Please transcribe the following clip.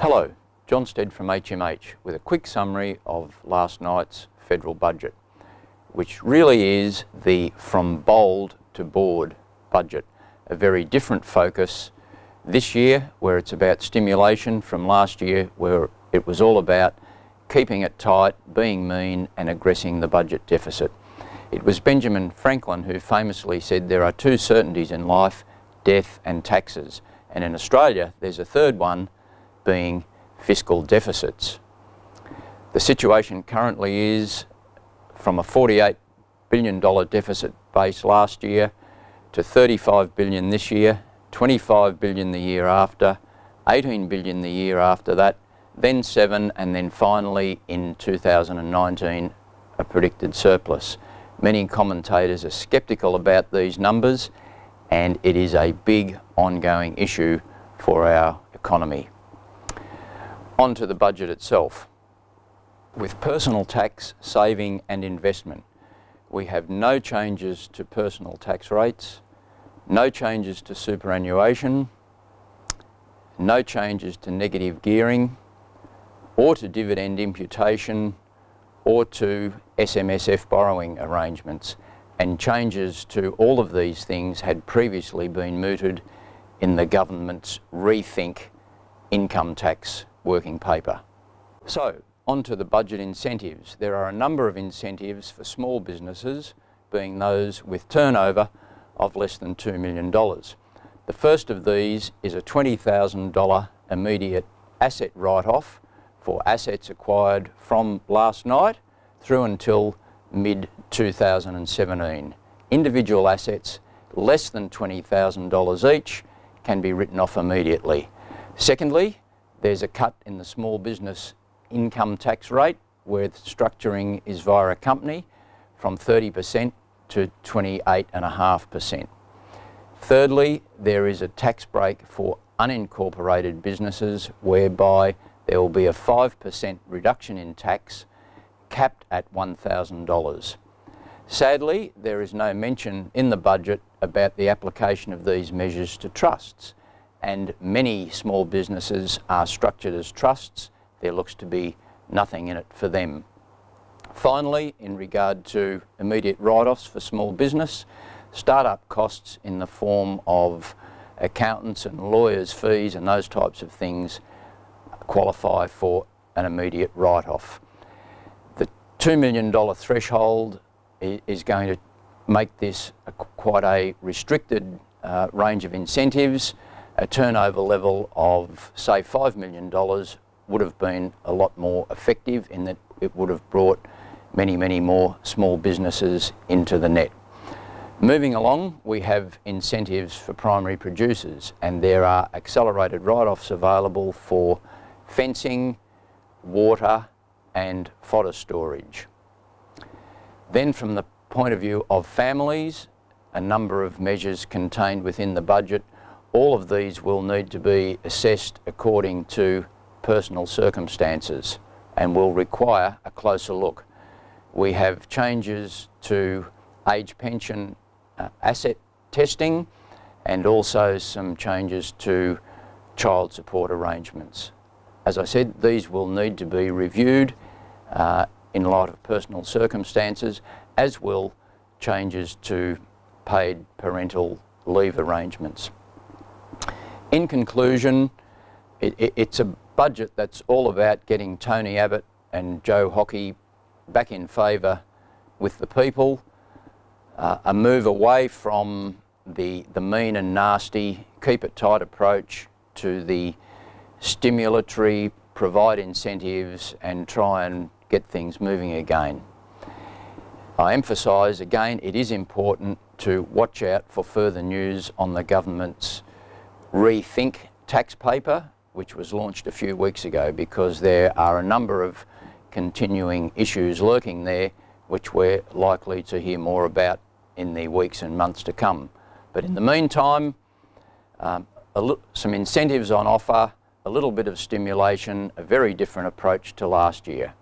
Hello, John Stead from HMH with a quick summary of last night's federal budget, which really is the from bold to board budget, a very different focus this year where it's about stimulation from last year where it was all about keeping it tight, being mean and aggressing the budget deficit. It was Benjamin Franklin who famously said there are two certainties in life, death and taxes, and in Australia there's a third one being fiscal deficits. The situation currently is from a $48 billion deficit base last year to $35 billion this year, $25 billion the year after, $18 billion the year after that, then 7 and then finally in 2019 a predicted surplus. Many commentators are sceptical about these numbers and it is a big ongoing issue for our economy. On to the budget itself. With personal tax, saving and investment, we have no changes to personal tax rates, no changes to superannuation, no changes to negative gearing, or to dividend imputation, or to SMSF borrowing arrangements, and changes to all of these things had previously been mooted in the government's Rethink income tax working paper. So, on to the budget incentives. There are a number of incentives for small businesses, being those with turnover of less than $2 million. The first of these is a $20,000 immediate asset write-off for assets acquired from last night through until mid-2017. Individual assets less than $20,000 each can be written off immediately. Secondly, there's a cut in the small business income tax rate where the structuring is via a company from 30% to 28.5%. Thirdly, there is a tax break for unincorporated businesses whereby there will be a 5% reduction in tax capped at $1,000. Sadly, there is no mention in the budget about the application of these measures to trusts, and many small businesses are structured as trusts. There looks to be nothing in it for them. Finally, in regard to immediate write-offs for small business, start-up costs in the form of accountants and lawyers' fees and those types of things qualify for an immediate write-off. The $2 million threshold is going to make this quite a restricted range of incentives. A turnover level of, say, $5 million would have been a lot more effective in that it would have brought many, many more small businesses into the net. Moving along, we have incentives for primary producers, and there are accelerated write-offs available for fencing, water and fodder storage. Then from the point of view of families, a number of measures contained within the budget. All of these will need to be assessed according to personal circumstances and will require a closer look. We have changes to age pension asset testing and also some changes to child support arrangements. As I said, these will need to be reviewed in light of personal circumstances, as will changes to paid parental leave arrangements. In conclusion, it's a budget that's all about getting Tony Abbott and Joe Hockey back in favour with the people, a move away from the mean and nasty, keep it tight approach to the stimulatory, provide incentives and try and get things moving again. I emphasise again, it is important to watch out for further news on the government's Rethink tax paper, which was launched a few weeks ago, because there are a number of continuing issues lurking there which we're likely to hear more about in the weeks and months to come. But in the meantime, some incentives on offer, a little bit of stimulation, a very different approach to last year.